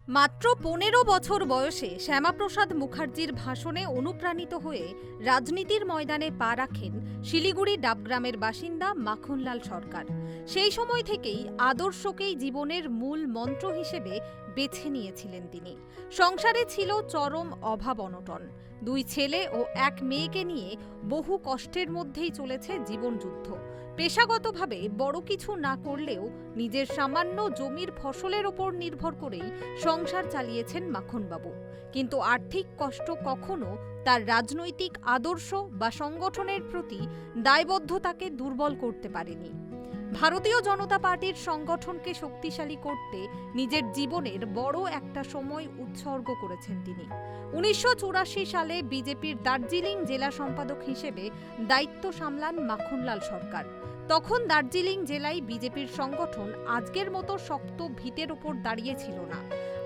মাত্র ১৫ বছর বয়সে শ্যামাপ্রসাদ মুখার্জির ভাষণে অনুপ্রাণিত হয়ে রাজনীতির ময়দানে পা রাখেন শিলিগুড়ি ডাবগ্রামের বাসিন্দা মাখনলাল সরকার। সেই সময় থেকেই আদর্শকেই জীবনের মূল মন্ত্র হিসেবে বেছে নিয়েছিলেন তিনি। সংসারে ছিল চরম অভাব অনটন, ২ ছেলে ও ১ মেয়েকে নিয়ে বহু কষ্টের মধ্যেই চলেছে জীবনযুদ্ধ। পেশাগতভাবে বড় কিছু না করলেও নিজের সামান্য জমির ফসলের ওপর নির্ভর করেই সংসার চালিয়েছেন মাখনবাবু। কিন্তু আর্থিক কষ্ট কখনো তার রাজনৈতিক আদর্শ বা সংগঠনের প্রতি দায়বদ্ধতাকে দুর্বল করতে পারেনি। ভারতীয় জনতা পার্টির সংগঠনকে শক্তিশালী করতে নিজের জীবনের বড় একটা সময় উৎসর্গ করেছেন তিনি। ১৯৮৪ সালে বিজেপির দার্জিলিং জেলা সম্পাদক হিসেবে দায়িত্ব সামলান মাখনলাল সরকার। তখন দার্জিলিং জেলায় বিজেপির সংগঠন আজকের মতো শক্ত ভিতের ওপর দাঁড়িয়েছিল না।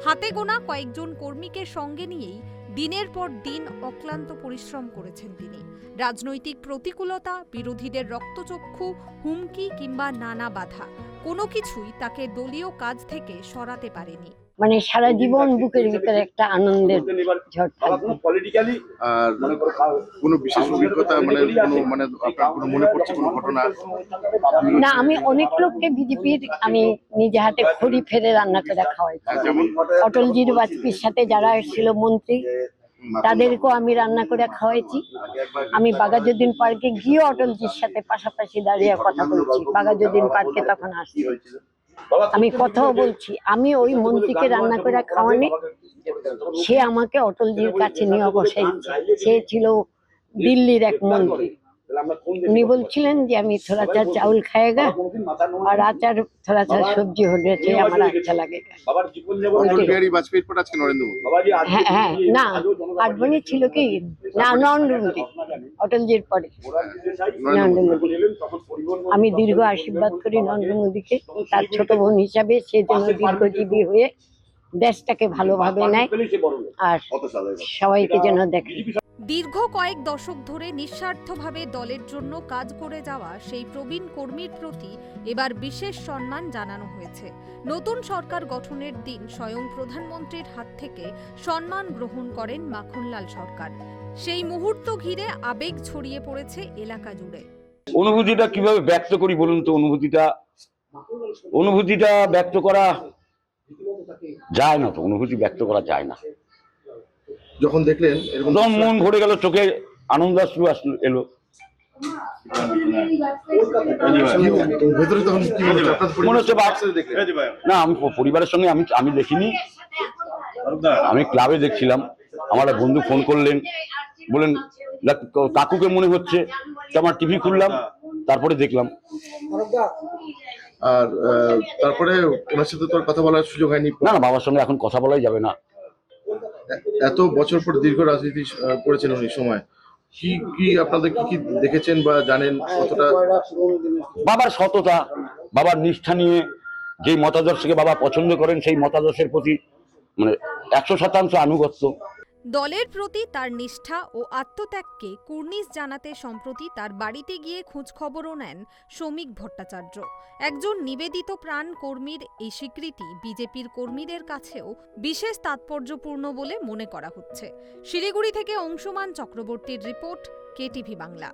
হাতে গোনা কয়েকজন কর্মীকে সঙ্গে নিয়েই দিনের পর দিন অক্লান্ত পরিশ্রম করেছেন তিনি। রাজনৈতিক প্রতিকূলতা, বিরোধীদের রক্তচক্ষু, হুমকি কিংবা নানা বাধা, কোনো কিছুই তাকে দলীয় কাজ থেকে সরাতে পারেনি। মানে সারা জীবন বুকের ভিতরে একটা আনন্দের ঝড় থাকবে। আর কোনো বিশেষ অভিজ্ঞতা মানে আপনার কোনো মনে পড়ছে কোনো ঘটনা? না, আমি অনেক লোককে বিজেপির আমি নিজে হাতে খড়ি ফেলে রান্না করে খাওয়াইছি। অটলজির বাজপেয়ীর সাথে যারা এসেছিল মন্ত্রী, তাদেরকেও আমি রান্না করে খাওয়াইছি। আমি বাঘাযতীন পার্কে গিয়ে অটলজির সাথে পাশাপাশি দাঁড়িয়ে কথা বলছি। বাঘাযতীন পার্কে তখন আসছি, আমি কথাও বলছি। আমি ওই মন্ত্রীকে রান্না করে খাওয়ানি, সে আমাকে অটলজির কাছে নিয়ে বসাইছে। সে ছিল দিল্লির এক মন্ত্রী। উনি বলছিলেন যে আমি থোড়া চা চাউল খাएगा আর আচার থোড়া চা সবজি হলে আমার আচ্ছা লাগেगा। হ্যাঁ হ্যাঁ, না আডবাণী ছিল কি না, নরেন্দ্র মোদী অটলজির পরে নরেন্দ্র মোদী। আমি দীর্ঘ আশীর্বাদ করি নরেন্দ্র মোদীকে, তার ছোট বোন হিসাবে সে যেন দীর্ঘজীবী হয়ে দেশটাকে ভালোভাবে নেয় আর সবাইকে যেন দেখে। দীর্ঘ কয়েক দশক ধরে নিঃস্বার্থভাবে দলের জন্য কাজ করে যাওয়া সেই প্রবীণ কর্মীর প্রতি এবার বিশেষ সম্মান জানানো হয়েছে। নতুন সরকার গঠনের দিন স্বয়ং প্রধানমন্ত্রীর হাত থেকে সম্মান গ্রহণ করেন মাখনলাল সরকার। সেই মুহূর্ত ঘিরে আবেগ ছড়িয়ে পড়েছে এলাকা জুড়ে। অনুভূতিটা কিভাবে ব্যক্ত করি বলুন তো? অনুভূতিটা ব্যক্ত করা যায় না তো, অনুভূতি ব্যক্ত করা যায় না। যখন দেখলেন এরকম তখন মন ভরে গেল, চোখে আনন্দ এলো। ভেতরে তখন কি মনে হচ্ছে? না, আমি পরিবারের সঙ্গে আমি দেখিনি, আমি ক্লাবে দেখছিলাম। আমার এক বন্ধু ফোন করলেন, বললেন কাকুকে মনে হচ্ছে। আমার টিভি খুললাম, তারপরে দেখলাম। আর তারপরে ওনার সাথে তোর কথা বলার সুযোগ হয়নি? না, বাবার সঙ্গে এখন কথা বলাই যাবে না। এত বছর পর দীর্ঘ রাজনীতি করেছেন উনি, সময় কি আপনাদের কি দেখেছেন বা জানেন কতটা? বাবার সততা, বাবার নিষ্ঠা নিয়ে যে মতাদর্শকে বাবা পছন্দ করেন, সেই মতাদর্শের প্রতি মানে 100% আনুগত্য। দলের প্রতি তার নিষ্ঠা ও আত্মত্যাগকে কুর্নিশ জানাতে সম্প্রতি তার বাড়িতে গিয়ে খোঁজখবরও নেন শ্রমিক ভট্টাচার্য। একজন নিবেদিত প্রাণ কর্মীর এই স্বীকৃতি বিজেপির কর্মীদের কাছেও বিশেষ তাৎপর্যপূর্ণ বলে মনে করা হচ্ছে। শিলিগুড়ি থেকে অংশুমান চক্রবর্তীর রিপোর্ট, কেটিভি বাংলা।